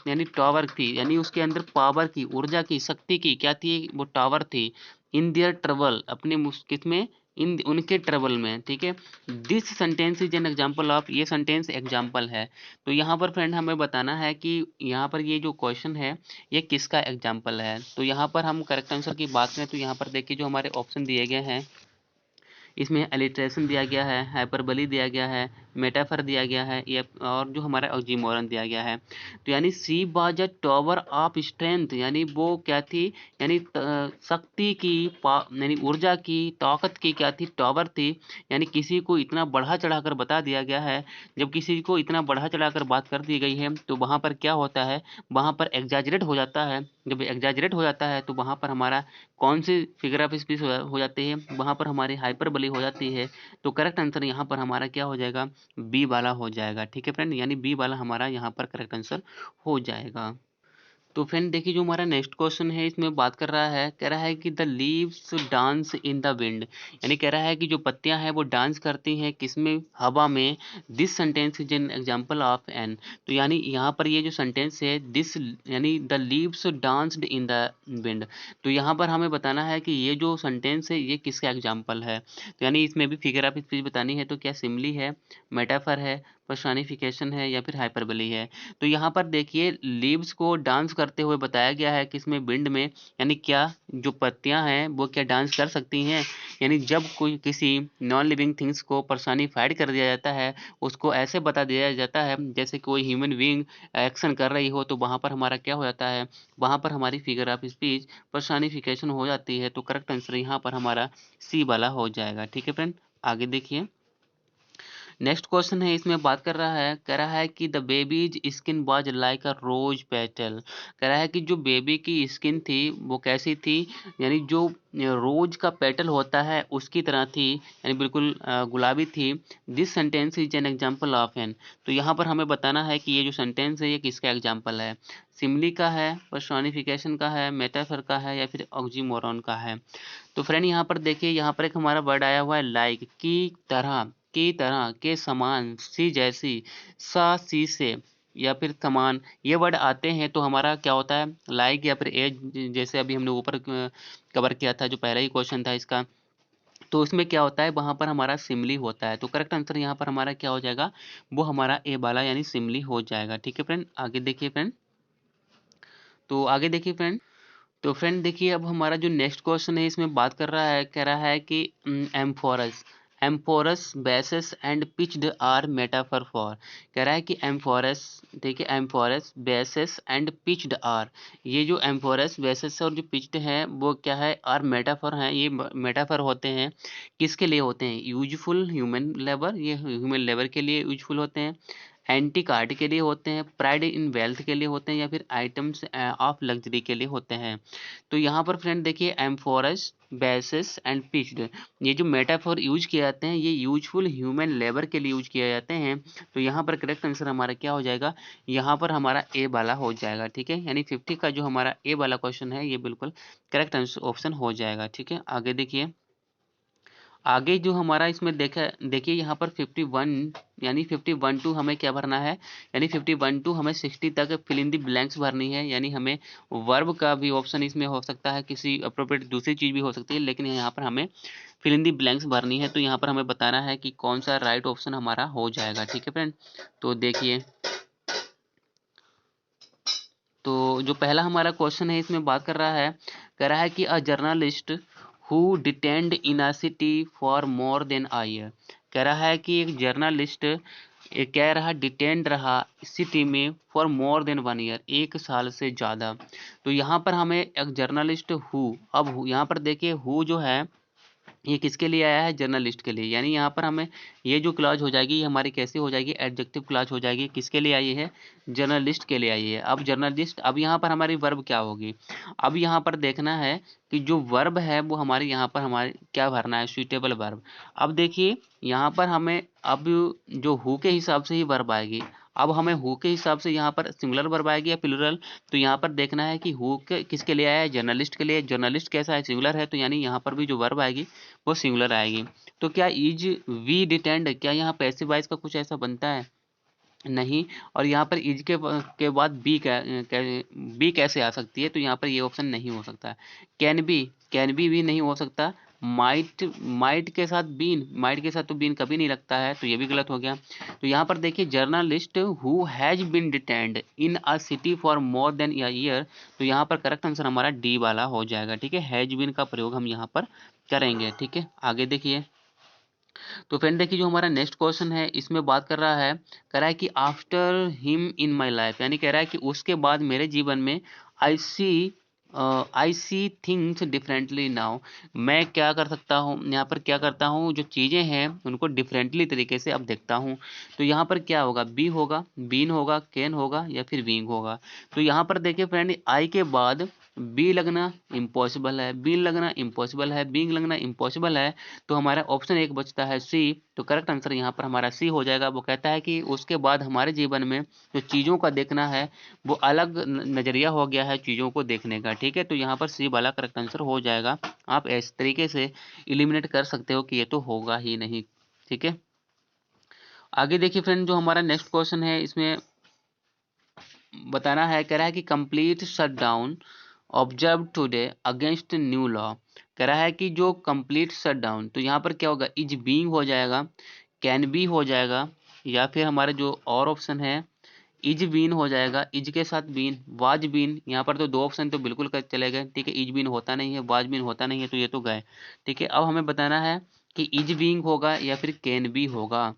यानी टॉवर थी, यानी उसके अंदर पावर की, ऊर्जा की, शक्ति की क्या थी, वो टावर थी। इन देयर ट्रबल, अपने मुश्किल में, इन उनके ट्रबल में, ठीक है। This sentence is an example of, ये सेंटेंस एग्जांपल है। तो यहाँ पर फ्रेंड हमें बताना है कि यहाँ पर ये जो क्वेश्चन है ये किसका एग्जाम्पल है। तो यहाँ पर हम करेक्ट आंसर की बात करें तो यहाँ पर देखिए जो हमारे ऑप्शन दिए गए हैं, इसमें एलिट्रेशन दिया गया है, हाइपरबली दिया गया है, मेटाफर दिया गया है, या और जो हमारा ऑक्सीमोरन दिया गया है। तो यानी सी was a tower of strength, यानी वो क्या थी, यानी शक्ति की, यानी ऊर्जा की, ताकत की क्या थी, टावर थी। यानी किसी को इतना बढ़ा चढ़ाकर बता दिया गया है। जब किसी को इतना बढ़ा चढ़ाकर बात कर दी गई है तो वहाँ पर क्या होता है, वहाँ पर एग्जैजरेट हो जाता है। जब एग्जैजरेट हो जाता है तो वहाँ पर हमारा कौन सी फिगर ऑफ स्पीच हो जाती है, वहाँ पर हमारी हाइपरबली हो जाती है। तो करेक्ट आंसर यहाँ पर हमारा क्या हो जाएगा, बी वाला हो जाएगा, ठीक है फ्रेंड। यानी बी वाला हमारा यहाँ पर करेक्ट आंसर हो जाएगा। तो फ्रेंड देखिए जो हमारा नेक्स्ट क्वेश्चन है, इसमें बात कर रहा है, कह रहा है कि the leaves dance in the wind, यानी कह रहा है कि जो पत्तियां हैं वो डांस करती हैं किसमें, हवा में। This sentence is an example of an. तो यानी यहाँ पर ये जो सेंटेंस है दिस, यानी the leaves danced in the wind. तो यहाँ पर हमें बताना है कि ये जो सेंटेंस है ये किसका एग्जाम्पल है। तो यानी इसमें भी फिगर ऑफ स्पीच बतानी है, तो क्या सिमली है, मेटाफर है, पर्सनिफिकेशन है, या फिर हाइपरबली है। तो यहाँ पर देखिए लीव्स को डांस करते हुए बताया गया है किसमें, विंड में। यानी क्या जो पत्तियां हैं वो क्या डांस कर सकती हैं। यानी जब कोई किसी नॉन लिविंग थिंग्स को पर्सनिफाइड कर दिया जाता है, उसको ऐसे बता दिया जाता है जैसे कोई ह्यूमन बीइंग एक्शन कर रही हो, तो वहाँ पर हमारा क्या हो जाता है, वहाँ पर हमारी फिगर ऑफ स्पीच पर्सनिफिकेशन हो जाती है। तो करेक्ट आंसर यहाँ पर हमारा सी वाला हो जाएगा, ठीक है फ्रेंड। आगे देखिए, नेक्स्ट क्वेश्चन है, इसमें बात कह रहा है कि the baby's skin was like a rose petal. कह रहा है कि जो बेबी की स्किन थी वो कैसी थी, यानी जो रोज का पेटल होता है उसकी तरह थी, यानी बिल्कुल गुलाबी थी। This sentence is an example of an. तो यहाँ पर हमें बताना है कि ये जो सेंटेंस है ये किसका एग्जाम्पल है, सिमली का है, पर्सोनिफिकेशन का है, मेटाफर का है, या फिर ऑक्सीमोरॉन का है। तो फ्रेंड यहाँ पर देखिए, यहाँ पर एक हमारा वर्ड आया हुआ है लाइक, की तरह, के समान, सी जैसी, सा सी से, या फिर समान, ये वर्ड आते हैं तो हमारा क्या होता है, लाइक या फिर एज। जैसे अभी हमने ऊपर कवर किया था, जो पहला ही क्वेश्चन था इसका, तो उसमें क्या होता है, वहां पर हमारा सिमली होता है। तो करेक्ट आंसर यहाँ पर हमारा क्या हो जाएगा, वो हमारा ए वाला यानी सिमली हो जाएगा। ठीक है फ्रेंड, आगे देखिए फ्रेंड। तो आगे देखिए फ्रेंड। तो फ्रेंड देखिए, अब हमारा जो नेक्स्ट क्वेश्चन है इसमें बात कह रहा है कि amphoras, basins and pitchers are metaphor for. कह रहा है कि एम्फोरस, देखिए amphoras, basins and pitchers are, ये जो एम्फोरस, बेसिस और जो पिच्ड है वो क्या है, आर मेटाफर हैं। ये मेटाफर होते हैं, किसके लिए होते हैं, यूजफुल ह्यूमन लेबर, ये ह्यूमन लेबर के लिए यूजफुल होते हैं, एंटी कार्ड के लिए होते हैं, प्राइड इन वेल्थ के लिए होते हैं, या फिर आइटम्स ऑफ लग्जरी के लिए होते हैं। तो यहाँ पर फ्रेंड देखिए, एम्फोरस, बेसिस एंड पिच्ड, ये जो मेटाफोर यूज किए जाते हैं ये यूजफुल ह्यूमन लेबर के लिए यूज किए जाते हैं। तो यहाँ पर करेक्ट आंसर हमारा क्या हो जाएगा, यहाँ पर हमारा ए वाला हो जाएगा। ठीक है, यानी 50 का जो हमारा ए वाला क्वेश्चन है ये बिल्कुल करेक्ट आंसर ऑप्शन हो जाएगा। ठीक है, आगे देखिए, आगे जो हमारा इसमें देखिए यहाँ पर 51, यानी 51 टू हमें क्या भरना है, यानी 51 टू हमें 60 तक फिल इन दी ब्लैंक्स भरनी है। यानी हमें वर्ब का भी ऑप्शन इसमें हो सकता है, किसी अप्रोप्रिएट दूसरी चीज भी हो सकती है, लेकिन यहाँ पर हमें फिल इन दी ब्लैंक्स भरनी है। तो यहाँ पर हमें बताना है कि कौन सा राइट ऑप्शन हमारा हो जाएगा। ठीक है फ्रेंड, तो देखिए, तो जो पहला हमारा क्वेश्चन है इसमें बात कह रहा है कि a journalist who detained in a city for more than a year. कह रहा है कि एक जर्नलिस्ट, ये कह रहा डिटेंड रहा सिटी में फॉर मोर देन 1 ईयर, 1 साल से ज़्यादा। तो यहाँ पर हमें एक जर्नलिस्ट हु, अब यहाँ पर देखिए हु जो है ये किसके लिए आया है, जर्नलिस्ट के लिए। यानी यहाँ पर हमें ये जो क्लॉज हो जाएगी ये हमारी कैसी हो जाएगी, एडजेक्टिव क्लॉज हो जाएगी। किसके लिए आई है, जर्नलिस्ट के लिए आई है। अब जर्नलिस्ट, अब यहाँ पर हमारी वर्ब क्या होगी, अब यहाँ पर देखना है कि जो वर्ब है वो हमारे यहाँ पर हमारे क्या भरना है, सुइटेबल वर्ब। अब देखिए यहाँ पर हमें अब जो हु के हिसाब से ही वर्ब आएगी। अब हमें हु के हिसाब से यहाँ पर सिंगुलर वर्ब आएगी या प्लूरल। तो यहाँ पर देखना है कि हु के किसके लिए आया है, जर्नलिस्ट के लिए। जर्नलिस्ट कैसा है, सिंगुलर है, तो यानी यहाँ पर भी जो वर्ब आएगी वो सिंगुलर आएगी। तो क्या इज वी डिटेंड, क्या यहाँ पैसिव वॉइस का कुछ ऐसा बनता है, नहीं। और यहाँ पर इज के बाद बी कैसे आ सकती है, तो यहाँ पर ये ऑप्शन नहीं हो सकता। कैन बी भी नहीं हो सकता। माइट के साथ बीन, माइट के साथ तो बीन कभी नहीं लगता है, तो ये भी गलत हो गया। तो यहाँ पर देखिए, journalist who has been detained in a city for more than a year, तो यहाँ पर करेक्ट आंसर हमारा डी वाला हो जाएगा। ठीक है, हैज बीन का प्रयोग हम यहाँ पर करेंगे। ठीक है, आगे देखिए। तो फ्रेंड देखिए, जो हमारा नेक्स्ट क्वेश्चन है इसमें बात कह रहा है कि after him in my life, यानी कह रहा है कि उसके बाद मेरे जीवन में आई सी आई सी थिंग्स डिफरेंटली नाउ। मैं क्या कर सकता हूँ, यहाँ पर क्या करता हूँ, जो चीज़ें हैं उनको डिफरेंटली तरीके से अब देखता हूँ। तो यहाँ पर क्या होगा, बी होगा, बीन होगा, कैन होगा, या फिर बीइंग होगा। तो यहाँ पर देखिए फ्रेंड, आई के बाद बी लगना इम्पॉसिबल है, बीन लगना इम्पॉसिबल है, बीइंग लगना इम्पॉसिबल है। तो हमारा ऑप्शन एक बचता है सी। तो करेक्ट आंसर यहाँ पर हमारा सी हो जाएगा। वो कहता है कि उसके बाद हमारे जीवन में जो चीज़ों का देखना है वो अलग नज़रिया हो गया है चीज़ों को देखने का। ठीक है, तो यहाँ पर सी वाला करेक्ट आंसर हो जाएगा। आप इस तरीके से इलिमिनेट कर सकते हो कि ये तो होगा ही नहीं। ठीक है, आगे देखिए फ्रेंड, जो हमारा नेक्स्ट क्वेश्चन है इसमें बताना है, कह रहा है कि complete shut down observe today against new law. कह रहा है कि जो कंप्लीट शट डाउन, तो यहाँ पर क्या होगा, इज बीइंग हो जाएगा, कैन बी हो जाएगा, या फिर हमारे जो और ऑप्शन है इज बीन हो जाएगा, इज के साथ बीन, वाज बीन। यहाँ पर तो दो ऑप्शन तो बिल्कुल कर चले गए। ठीक है, इज बीन होता नहीं है, वाज बीन होता नहीं है, तो ये तो गए। ठीक है, अब हमें बताना है कि इज बीइंग होगा या फिर कैन बी होगा।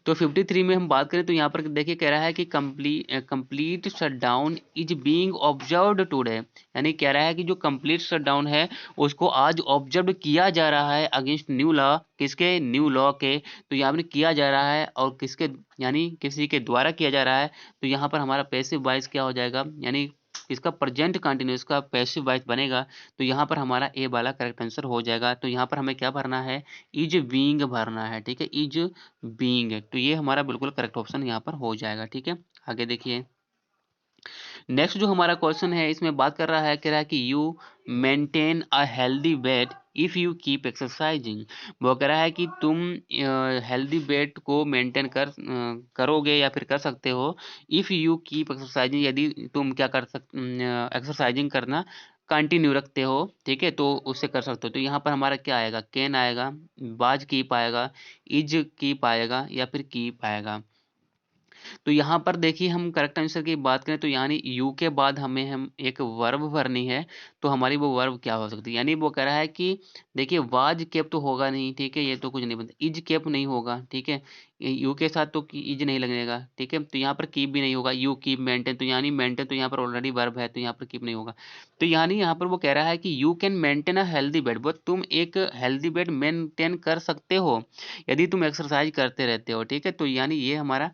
तो 53 में हम बात करें तो यहाँ पर देखिए कह रहा है कि complete shutdown is being observed today, यानी कह रहा है कि जो कंप्लीट शटडाउन है उसको आज ऑब्जर्व किया जा रहा है अगेंस्ट न्यू लॉ, किसके, न्यू लॉ के। तो यहाँ पर किया जा रहा है और किसके, यानी किसी के द्वारा किया जा रहा है। तो यहाँ पर हमारा पैसिव वॉइस क्या हो जाएगा, यानी इसका प्रेजेंट कंटिन्यूस का पैसिव वॉइस बनेगा। तो यहाँ पर हमारा ए वाला करेक्ट आंसर हो जाएगा। तो यहाँ पर हमें क्या भरना है, इज बीइंग भरना है, ठीक है, इज बीइंग। तो ये हमारा बिल्कुल करेक्ट ऑप्शन यहाँ पर हो जाएगा, ठीक है। आगे देखिए, नेक्स्ट जो हमारा क्वेश्चन है इसमें बात कर रहा है, कह रहा है कि you maintain a healthy weight if you keep exercising. वो कह रहा है कि तुम हेल्दी वेट को मेंटेन करोगे या फिर कर सकते हो इफ यू कीप एक्सरसाइजिंग, यदि तुम क्या कर एक्सरसाइजिंग करना कंटिन्यू रखते हो, ठीक है, तो उससे कर सकते हो। तो यहाँ पर हमारा क्या आएगा, कैन आएगा, बाज कीप आएगा, इज कीप आएगा या फिर कीप आएगा। तो यहाँ पर देखिए हम करेक्ट आंसर की बात करें तो यानी यू के बाद हमें हम एक वर्ब भरनी है। तो हमारी वो वर्ब क्या हो सकती है, यानी वो कह रहा है कि देखिए वाज केप तो होगा नहीं, ठीक है, ये तो कुछ नहीं बनता, इज केप नहीं होगा, ठीक है, यू के साथ तो इज नहीं लगेगा, ठीक है, तो यहाँ पर कीप भी नहीं होगा, यू कीप मेंटेन, तो यानी मेंटेन तो यहाँ पर ऑलरेडी वर्ब है, तो यहाँ पर कीप नहीं होगा। तो यानी यहाँ पर वो कह रहा है कि you can maintain a healthy weight, वो तुम एक हेल्दी वेट मेंटेन कर सकते हो यदि तुम एक्सरसाइज करते रहते हो, ठीक है। तो यानी ये हमारा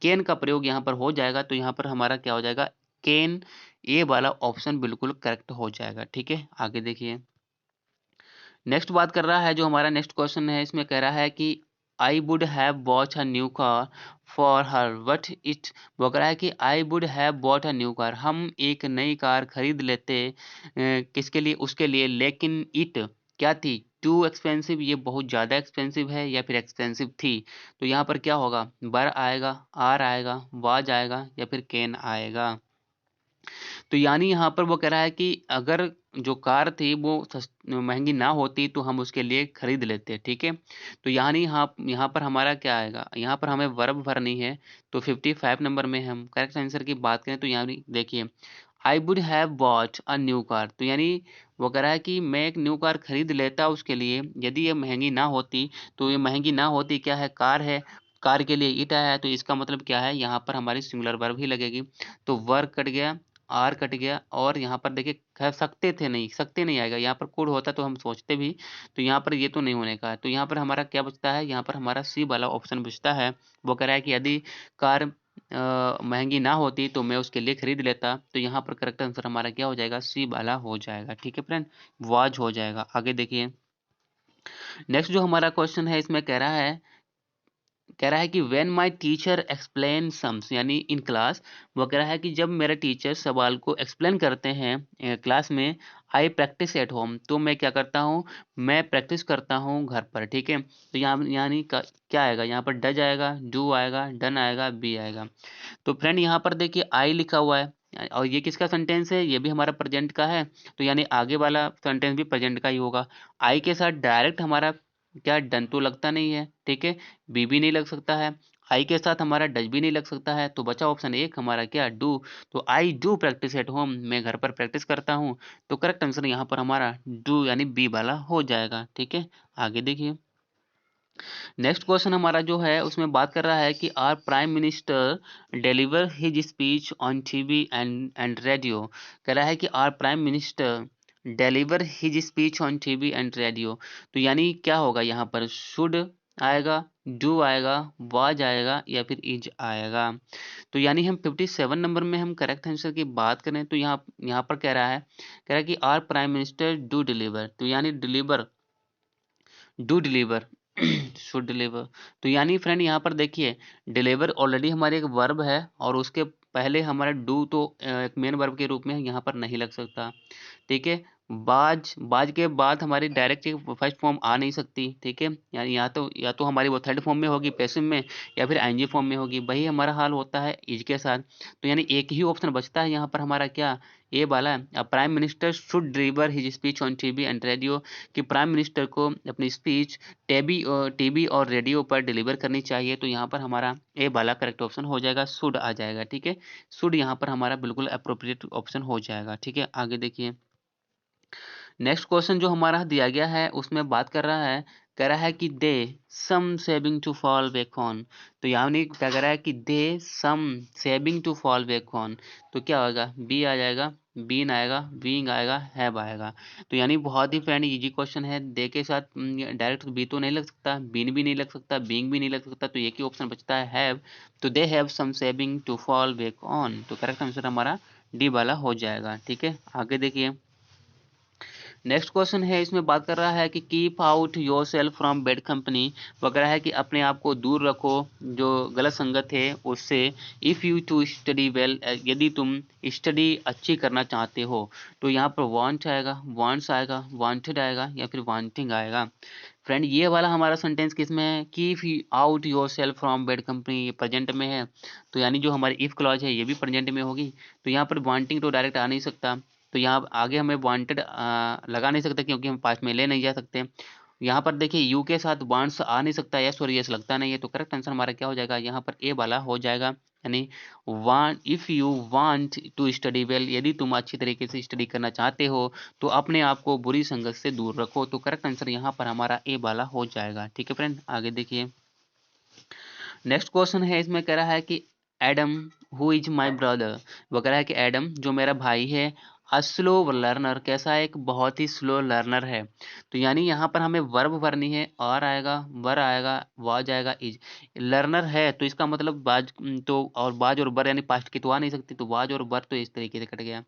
कैन का प्रयोग यहाँ पर हो जाएगा। तो यहाँ पर हमारा क्या हो जाएगा, कैन, ए वाला ऑप्शन बिल्कुल करेक्ट हो जाएगा, ठीक है। आगे देखिए, नेक्स्ट बात कर रहा है जो हमारा नेक्स्ट क्वेश्चन है, इसमें कह रहा है कि I would have bought a new car for her but it, वो कह रहा है कि I would have bought a new car, हम एक नई कार खरीद लेते किसके लिए, उसके लिए, लेकिन इट क्या थी, टू एक्सपेंसिव, ये बहुत ज़्यादा एक्सपेंसिव है या फिर एक्सपेंसिव थी। तो यहाँ पर क्या होगा, बर आएगा, आर आएगा, वाज आएगा या फिर कैन आएगा। तो यानी यहाँ पर वो कह रहा है कि अगर जो कार थी वो महंगी ना होती तो हम उसके लिए खरीद लेते, ठीक है। तो यानी यहाँ पर हमारा क्या आएगा, यहाँ पर हमें वर्ब भरनी है। तो 55 नंबर में हम करेक्ट आंसर की बात करें तो यानी देखिए, I would have bought a new car, तो यानी वो कह रहा है कि मैं एक न्यू कार खरीद लेता उसके लिए यदि ये महंगी ना होती। तो ये महंगी ना होती क्या है, कार है, कार के लिए इट आया है, तो इसका मतलब क्या है, यहाँ पर हमारी सिंगुलर वर्ब ही लगेगी। तो वर्ब कट गया, आर कट गया, और यहाँ पर देखिए कह सकते थे, नहीं सकते नहीं आएगा, यहाँ पर कुड होता तो हम सोचते भी। तो यहाँ पर ये तो नहीं होने का है। तो यहाँ पर हमारा क्या बचता है, यहाँ पर हमारा सी वाला ऑप्शन बचता है। वो कह रहा है कि यदि कार महंगी ना होती तो मैं उसके लिए खरीद लेता। तो यहाँ पर करेक्ट आंसर हमारा क्या हो जाएगा, सी वाला हो जाएगा, ठीक है फ्रेंड, वाज हो जाएगा। आगे देखिए, नेक्स्ट जो हमारा क्वेश्चन है इसमें कह रहा है कि when my teacher explain sums, यानी इन क्लास, वो कह रहा है कि जब मेरे टीचर सवाल को एक्सप्लेन करते हैं क्लास में, आई प्रैक्टिस एट होम, तो मैं क्या करता हूँ, मैं प्रैक्टिस करता हूँ घर पर, ठीक है। तो यहाँ यानी क्या आएगा, यहाँ पर डज आएगा, डू आएगा, डन आएगा, बी आएगा। तो फ्रेंड यहाँ पर देखिए आई लिखा हुआ है और ये किसका सेंटेंस है, ये भी हमारा प्रेजेंट का है। तो यानी आगे वाला सेंटेंस भी प्रेजेंट का ही होगा। आई के साथ डायरेक्ट हमारा क्या डन तो लगता नहीं है, ठीक है, बी भी नहीं लग सकता है, आई के साथ हमारा डज भी नहीं लग सकता है। तो बचा ऑप्शन एक हमारा क्या, डू। तो I do practice at home, मैं घर पर प्रैक्टिस करता हूँ। तो करेक्ट आंसर यहाँ पर हमारा डू यानी बी वाला हो जाएगा, ठीक है। आगे देखिए, नेक्स्ट क्वेश्चन हमारा जो है उसमें बात कर रहा है कि our prime minister deliver his speech on TV and radio. कह रहा है कि our prime minister deliver his speech on TV and radio. तो यानी क्या होगा, यहाँ पर शुड आएगा, डू आएगा, वाज आएगा या फिर इज आएगा। तो यानी हम 57 नंबर में हम करेक्ट आंसर की बात करें तो यहाँ यहाँ पर कह रहा है कि our prime minister do deliver, तो यानी deliver, do deliver should deliver. तो यानी फ्रेंड यहाँ पर देखिए, डिलीवर ऑलरेडी हमारे एक वर्ब है और उसके पहले हमारा डू तो एक मेन वर्ब के रूप में यहाँ पर नहीं लग सकता, ठीक है। बाज, बाज के बाद हमारी डायरेक्ट फर्स्ट फॉर्म आ नहीं सकती, ठीक है, यानी या तो हमारी वो थर्ड फॉर्म में होगी पैसिव में, या फिर आईएनजी फॉर्म में होगी। वही हमारा हाल होता है इज के साथ। तो यानी एक ही ऑप्शन बचता है यहाँ पर हमारा क्या, ए वाला, prime minister should deliver his speech on TV and radio, कि प्राइम मिनिस्टर को अपनी स्पीच टीवी और रेडियो पर डिलीवर करनी चाहिए। तो यहाँ पर हमारा ए वाला करेक्ट ऑप्शन हो जाएगा, शुड आ जाएगा, ठीक है। शुड यहाँ पर हमारा बिल्कुल अप्रोप्रिएट ऑप्शन हो जाएगा, ठीक है। आगे देखिए, नेक्स्ट क्वेश्चन जो हमारा दिया गया है उसमें बात कर रहा है, कह रहा है कि they some saving to fall back on, तो यानी क्या कह रहा है कि they some saving to fall back on, तो क्या होगा, बी आ जाएगा, बीन आएगा, बीइंग आएगा, हैव आएगा। तो यानी बहुत ही फ्रेंड इजी क्वेश्चन है, दे के साथ डायरेक्ट बी तो नहीं लग सकता, बीन भी नहीं लग सकता, बीइंग भी नहीं लग सकता, तो एक ही ऑप्शन बचता है हैव, तो they have some saving to fall back on, तो करेक्ट आंसर हमारा डी वाला हो जाएगा। ठीक है, आगे देखिए नेक्स्ट क्वेश्चन है, इसमें बात कर रहा है कि keep out your self from bad company, वगैरह है कि अपने आप को दूर रखो जो गलत संगत है उससे। If you to study well, यदि तुम स्टडी अच्छी करना चाहते हो, तो यहाँ पर वांट आएगा, वांट्स आएगा, वांटेड आएगा, या फिर वांटिंग आएगा। फ्रेंड ये वाला हमारा सेंटेंस किस में है, keep out your self from bad company, ये प्रेजेंट में है, तो यानी जो हमारी इफ क्लॉज है ये भी प्रेजेंट में होगी, तो यहाँ पर वांटिंग तो डायरेक्ट आ नहीं सकता, तो यहाँ आगे हमें वांटेड लगा नहीं सकते क्योंकि हम पास्ट में ले नहीं जा सकते। यहाँ पर देखिए यू के साथ वांट्स आ नहीं सकता, यस और यस लगता नहीं है, तो करेक्ट आंसर हमारा क्या हो जाएगा, यहाँ पर ए वाला हो जाएगा, यानी want, if you want to study well, यदि तुम अच्छी तरीके से स्टडी करना चाहते हो तो अपने आप को बुरी संगत से दूर रखो, तो करेक्ट आंसर यहाँ पर हमारा ए वाला हो जाएगा। ठीक है फ्रेंड, आगे देखिए नेक्स्ट क्वेश्चन है, इसमें कह रहा है कि Adam who is my brother, वो कह रहा है कि एडम जो मेरा भाई है, अ स्लो लर्नर, कैसा है, एक बहुत ही स्लो लर्नर है, तो यानी यहाँ पर हमें वर्ब भरनी है, और आएगा, वर आएगा, वाज आएगा, इज, लर्नर है तो इसका मतलब बाज, तो और बाज और बर यानी पास्ट की तो आ नहीं सकती, तो वाज और बर तो इस तरीके से कट गया।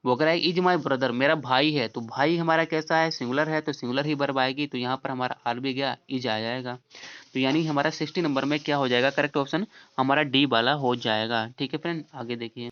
वो कह रहा है इज माई ब्रदर, मेरा भाई है, तो भाई हमारा कैसा है, सिंगुलर है, तो सिंगुलर ही वर्ब आएगी, तो यहाँ पर हमारा आर भी गया, इज आ जाएगा, तो यानी हमारा 60 नंबर में क्या हो जाएगा, करेक्ट ऑप्शन हमारा डी वाला हो जाएगा। ठीक है फ्रेंड, आगे देखिए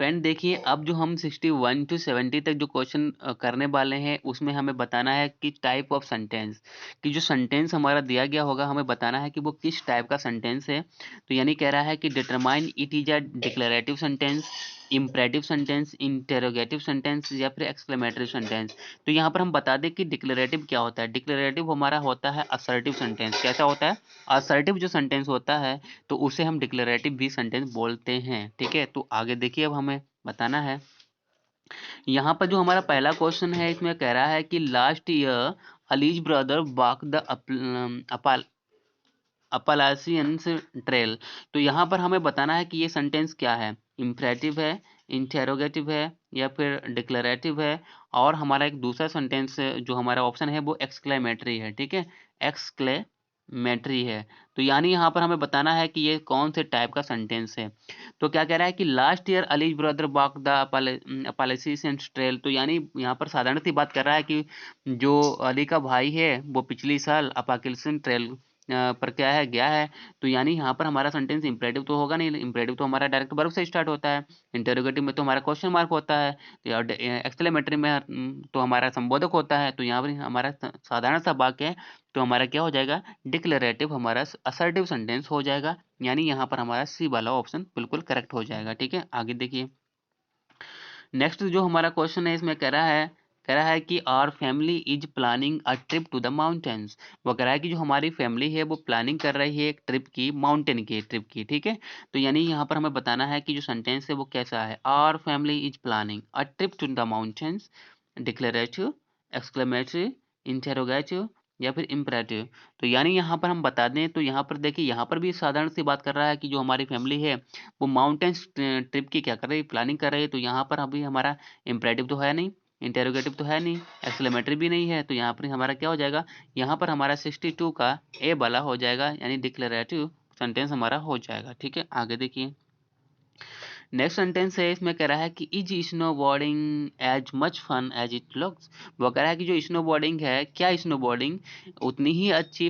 फ्रेंड, देखिए अब जो हम 61 टू 70 तक जो क्वेश्चन करने वाले हैं उसमें हमें बताना है कि टाइप ऑफ सेंटेंस, कि जो सेंटेंस हमारा दिया गया होगा हमें बताना है कि वो किस टाइप का सेंटेंस है, तो यानी कह रहा है कि determine it is a declarative sentence, imperative sentence, interrogative sentence, या फिर एक्सक्लेमेटरी सेंटेंस। तो यहाँ पर हम बता दें कि डिक्लेरेटिव क्या होता है, डिक्लेरेटिव हमारा होता है असर्टिव सेंटेंस, कैसा होता है, असर्टिव जो सेंटेंस होता है तो उसे हम डिक्लेरेटिव भी सेंटेंस बोलते हैं। ठीक है, तो आगे देखिए अब हमें बताना है, यहाँ पर जो हमारा पहला क्वेश्चन है इसमें कह रहा है कि last year Ali's brother walk the Appalachians trail, तो यहाँ पर हमें बताना है कि ये सेंटेंस क्या है, इम्परेटिव है, इंटेरोगेटिव है, या फिर डिक्लेरेटिव है, और हमारा एक दूसरा सेंटेंस जो हमारा ऑप्शन है वो एक्सक्लेमेटरी है। ठीक है, एक्सक्लेमेटरी है, तो यानी यहाँ पर हमें बताना है कि ये कौन से टाइप का सेंटेंस है। तो क्या कह रहा है कि last year Ali's brother walk the Appalachians trail, तो यानी यहाँ पर साधारण सी बात कर रहा है कि जो अली का भाई है वो पिछली साल अपाकिल्सन ट्रेल पर क्या है, गया है, तो यानी यहाँ पर हमारा सेंटेंस इंपरेटिव तो होगा नहीं, इंपरेटिव तो हमारा डायरेक्ट वर्ब से स्टार्ट होता है, इंटरोगेटिव में तो हमारा क्वेश्चन मार्क होता है, तो एक्सक्लेमेटरी में तो हमारा संबोधक होता है, तो यहाँ पर हमारा साधारण सा वाक्य है, तो हमारा क्या हो जाएगा, डिक्लेरेटिव हमारा असर्टिव सेंटेंस हो जाएगा, यानी यहाँ पर हमारा सी वाला ऑप्शन बिल्कुल करेक्ट हो जाएगा। ठीक है, आगे देखिए नेक्स्ट जो हमारा क्वेश्चन है इसमें कह रहा है कि our family is planning a trip to the mountains, वो कह रहा है कि जो हमारी फैमिली है वो प्लानिंग कर रही है एक ट्रिप की, माउंटेन की ट्रिप की। ठीक है, तो यानी यहाँ पर हमें बताना है कि जो सेंटेंस है वो कैसा है, our family is planning a trip to the mountains, declarative, exclamatory, interrogative, या फिर इम्परेटिव। तो यानी यहाँ पर हम बता दें तो यहाँ पर देखिए यहाँ पर भी साधारण सी बात कर रहा है कि जो हमारी फैमिली है वो माउंटेन्स ट्रिप की क्या कर रही है, प्लानिंग कर रही है, तो यहाँ पर अभी हमारा इम्परेटिव तो है नहीं, इंटेरोगेटिव तो है नहीं, एक्सक्लेमेटरी भी नहीं है, तो यहाँ पर हमारा क्या हो जाएगा, यहाँ पर हमारा 62 का ए वाला हो जाएगा, यानी डिक्लेरेटिव सेंटेंस हमारा हो जाएगा। ठीक है, आगे देखिए नेक्स्ट सेंटेंस है, इसमें कह रहा है कि is snow boarding as much fun as it looks, वो कह रहा है कि जो स्नो बोर्डिंग है, क्या स्नो बोर्डिंग उतनी ही अच्छी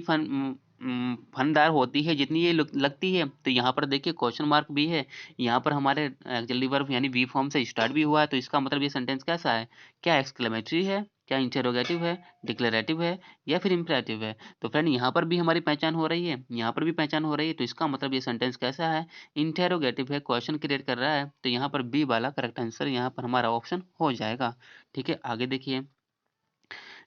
फनदार होती है जितनी ये लगती है, तो यहाँ पर देखिए क्वेश्चन मार्क भी है, यहाँ पर हमारे एक्चुअली वर्ब यानी वी फॉर्म से स्टार्ट भी हुआ है, तो इसका मतलब ये सेंटेंस कैसा है, क्या एक्सक्लेमेटरी है, क्या इंटेरोगेटिव है, डिक्लेरेटिव है, या फिर इम्परेटिव है। तो फ्रेंड यहाँ पर भी हमारी पहचान हो रही है, यहाँ पर भी पहचान हो रही है, तो इसका मतलब ये सेंटेंस कैसा है, इंटेरोगेटिव है, क्वेश्चन क्रिएट कर रहा है, तो यहाँ पर बी वाला करेक्ट आंसर यहाँ पर हमारा ऑप्शन हो जाएगा। ठीक है, आगे देखिए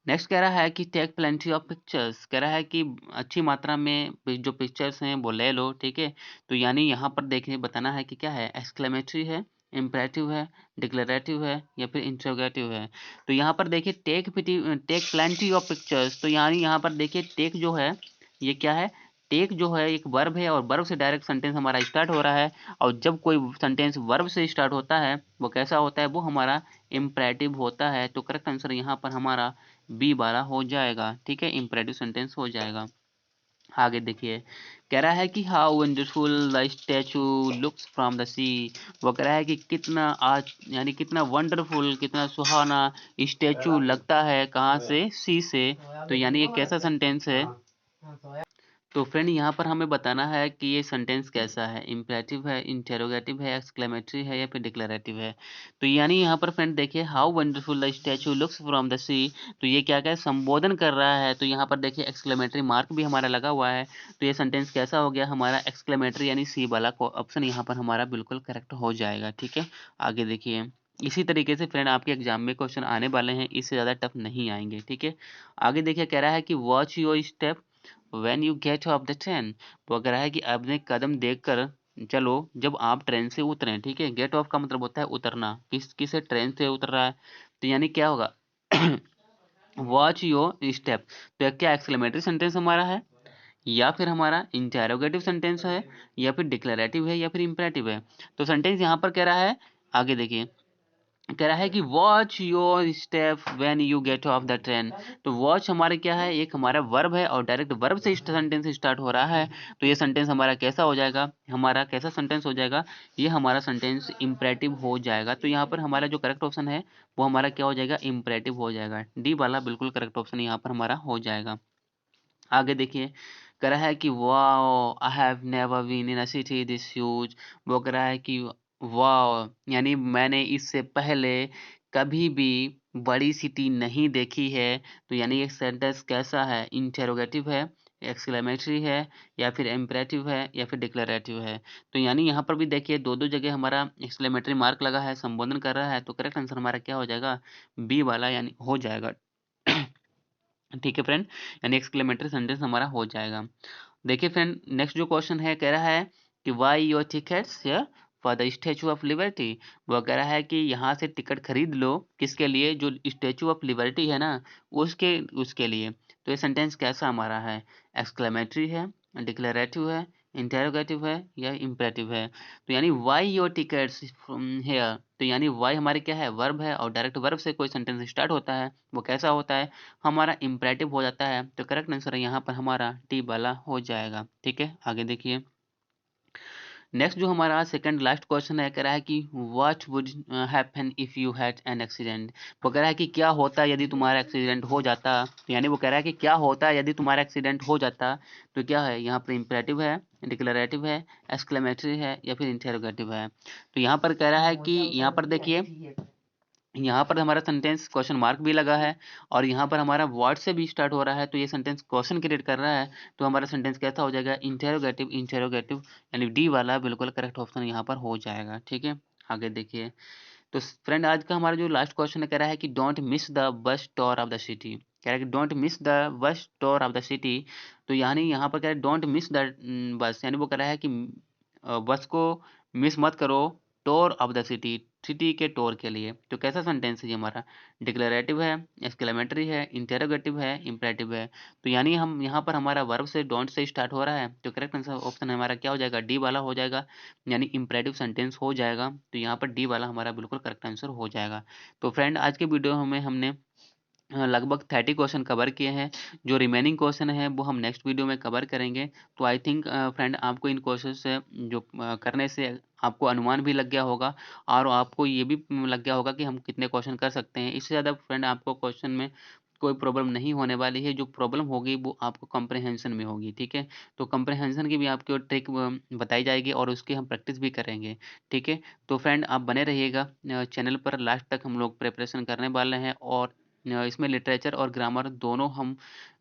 नेक्स्ट कह रहा है कि टेक प्लेंटी ऑफ पिक्चर्स, कह रहा है कि अच्छी मात्रा में जो पिक्चर्स हैं वो ले लो। ठीक है, तो यानी यहाँ पर देखिए बताना है कि क्या है, एक्सक्लेमेटरी है, इम्परेटिव है, डिक्लेरेटिव है या फिर इंट्रोगेटिव है। तो यहाँ पर देखिए टेक प्लेंटी ऑफ पिक्चर्स, तो यानी यहाँ पर देखिए टेक जो है ये क्या है, टेक जो है एक वर्ब है और वर्ब से डायरेक्ट सेंटेंस हमारा स्टार्ट हो रहा है। और जब कोई सेंटेंस वर्ब से स्टार्ट होता है वो कैसा होता है, वो हमारा इम्परेटिव होता है। तो करेक्ट आंसर यहाँ पर हमारा बी वाला हो जाएगा। ठीक है, इम्परेटिव सेंटेंस हो जाएगा। आगे देखिए, कह रहा है कि how wonderful the statue looks from the sea. वो कह रहा है कि कितना आज यानी कितना वंडरफुल, कितना सुहाना स्टैचू लगता है, कहाँ से, सी से। तो यानी ये कैसा सेंटेंस है। तो फ्रेंड यहाँ पर हमें बताना है कि ये सेंटेंस कैसा है, इम्पेरेटिव है, इंटेरोगेटिव है, एक्सक्लेमेटरी है या फिर डिक्लेरेटिव है। तो यानी यहाँ पर फ्रेंड देखिए how wonderful the statue looks from the sea, तो ये क्या क्या संबोधन कर रहा है। तो यहाँ पर देखिए एक्सक्लेमेटरी मार्क भी हमारा लगा हुआ है। तो ये सेंटेंस कैसा हो गया हमारा, एक्सक्लेमेटरी यानी सी वाला ऑप्शन यहाँ पर हमारा बिल्कुल करेक्ट हो जाएगा। ठीक है, आगे देखिए, इसी तरीके से फ्रेंड आपके एग्जाम में क्वेश्चन आने वाले हैं, इससे ज़्यादा टफ नहीं आएंगे। ठीक है, आगे देखिए, कह रहा है कि watch your step when you get of the train. वो अगर है कि अपने कदम देखकर चलो जब आप ट्रेन से उतरें। ठीक है, गेट ऑफ का मतलब होता है उतरना, किसे ट्रेन से उतर रहा है। तो यानी क्या होगा वॉच योर स्टेप। तो क्या एक्सक्लेमेटरी सेंटेंस हमारा है या फिर हमारा इंटेरोगेटिव सेंटेंस है या फिर डिक्लेरेटिव है या फिर इंपेरेटिव है। तो सेंटेंस यहाँ पर कह रहा है, आगे देखिए, कह रहा है कि watch your step when you get of the train. तो वॉच हमारे क्या है, एक हमारा वर्ब है और डायरेक्ट वर्ब से सेंटेंस स्टार्ट हो रहा है। तो ये सेंटेंस हमारा कैसा हो जाएगा, हमारा कैसा सेंटेंस हो जाएगा, ये हमारा सेंटेंस इंपरेटिव हो जाएगा। तो यहाँ पर हमारा जो करेक्ट ऑप्शन है वो हमारा क्या हो जाएगा, इंपरेटिव हो जाएगा। डी वाला बिल्कुल करेक्ट ऑप्शन यहाँ पर हमारा हो जाएगा। आगे देखिए, कह रहा है कि wow I have never been in a city this huge. वो कह रहा है कि वाओ यानी मैंने इससे पहले कभी भी बड़ी सिटी नहीं देखी है। तो यानी ये सेंटेंस कैसा है, इंटेरोगेटिव है, एक्सक्लेमेटरी है या फिर इम्परेटिव है या फिर डिक्लेरेटिव है। तो यानी यहाँ पर भी देखिए दो दो जगह हमारा एक्सक्लेमेटरी मार्क लगा है, संबोधन कर रहा है। तो करेक्ट आंसर हमारा क्या हो जाएगा, बी वाला यानी हो जाएगा। ठीक है फ्रेंड, यानी एक्सक्लेमेटरी सेंटेंस हमारा हो जाएगा। देखिए फ्रेंड, नेक्स्ट जो क्वेश्चन है, कह रहा है कि why your tickets for the statue of liberty. वो कह रहा है कि यहाँ से टिकट खरीद लो, किसके लिए, जो स्टैचू ऑफ लिबर्टी है ना, उसके उसके लिए। तो ये सेंटेंस कैसा हमारा है, एक्सक्लेमेटरी है, डिक्लेरेटिव है, इंटेरोगेटिव है या इम्परेटिव है। तो यानी वाई योर टिकट्स हेयर। तो यानी वाई हमारे क्या है, वर्ब है और डायरेक्ट वर्ब से कोई सेंटेंस स्टार्ट होता है वो कैसा होता है, हमारा इम्परेटिव हो जाता है। तो करेक्ट आंसर यहाँ पर हमारा टी वाला हो जाएगा। ठीक है, आगे देखिए, नेक्स्ट जो हमारा सेकंड लास्ट क्वेश्चन है, कह रहा है कि what would happen if you had an accident. वो कह रहा है कि क्या होता यदि तुम्हारा एक्सीडेंट हो जाता। तो यानी वो कह रहा है कि क्या होता यदि तुम्हारा एक्सीडेंट हो जाता। तो क्या है यहाँ पर, इम्परेटिव है, डिक्लेरेटिव है, एक्सक्लेमेटरी है या फिर इंटेरोगेटिव है। तो यहाँ पर कह रहा है कि यहाँ पर देखिए, यहाँ पर हमारा सेंटेंस क्वेश्चन मार्क भी लगा है और यहाँ पर हमारा वर्ड से भी स्टार्ट हो रहा है। तो ये सेंटेंस क्वेश्चन क्रिएट कर रहा है। तो हमारा सेंटेंस कैसा हो जाएगा, इंटेरोगेटिव, इंटेरोगेटिव यानी डी वाला बिल्कुल करेक्ट ऑप्शन यहाँ पर हो जाएगा। ठीक है, आगे देखिए, तो फ्रेंड आज का हमारा जो लास्ट क्वेश्चन है, कह रहा है कि don't miss the bus tour of the city. कह रहा है कि don't miss the bus tour of the city. तो यानी यहाँ पर कह रहा है डोंट मिस द बस, यानी वो कह रहा है कि बस को मिस मत करो, tour of the city, city के टूर के लिए। तो कैसा सेंटेंस है ये हमारा, डिक्लेरेटिव है, एक्सक्लेमेटरी है, इंटेरोगेटिव है, इंपरेटिव है। तो यानी हम यहाँ पर हमारा वर्ब से डोंट से स्टार्ट हो रहा है। तो करेक्ट आंसर ऑप्शन हमारा क्या हो जाएगा, डी वाला हो जाएगा, यानी इंपरेटिव सेंटेंस हो जाएगा। तो यहाँ पर डी वाला हमारा बिल्कुल करेक्ट आंसर हो जाएगा। तो फ्रेंड आज के वीडियो में हमने लगभग 30 क्वेश्चन कवर किए हैं। जो रिमेनिंग क्वेश्चन है वो हम नेक्स्ट वीडियो में कवर करेंगे। तो आई थिंक फ्रेंड आपको इन क्वेश्चन से जो करने से आपको अनुमान भी लग गया होगा और आपको ये भी लग गया होगा कि हम कितने क्वेश्चन कर सकते हैं। इससे ज़्यादा फ्रेंड आपको क्वेश्चन में कोई प्रॉब्लम नहीं होने वाली है। जो प्रॉब्लम होगी वो आपको कॉम्प्रहेंशन में होगी। ठीक है, तो कॉम्प्रहेंशन की भी आपको ट्रिक बताई जाएगी और उसकी हम प्रैक्टिस भी करेंगे। ठीक है, तो फ्रेंड आप बने रहिएगा चैनल पर, लास्ट तक हम लोग प्रिपरेशन करने वाले हैं और इसमें लिटरेचर और ग्रामर दोनों हम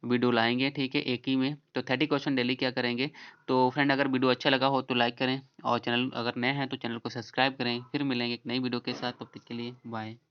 वीडियो लाएंगे। ठीक है, एक ही में। तो 30 क्वेश्चन डेली क्या करेंगे। तो फ्रेंड अगर वीडियो अच्छा लगा हो तो लाइक करें और चैनल अगर नए हैं तो चैनल को सब्सक्राइब करें। फिर मिलेंगे एक नई वीडियो के साथ, तब तक के लिए बाय।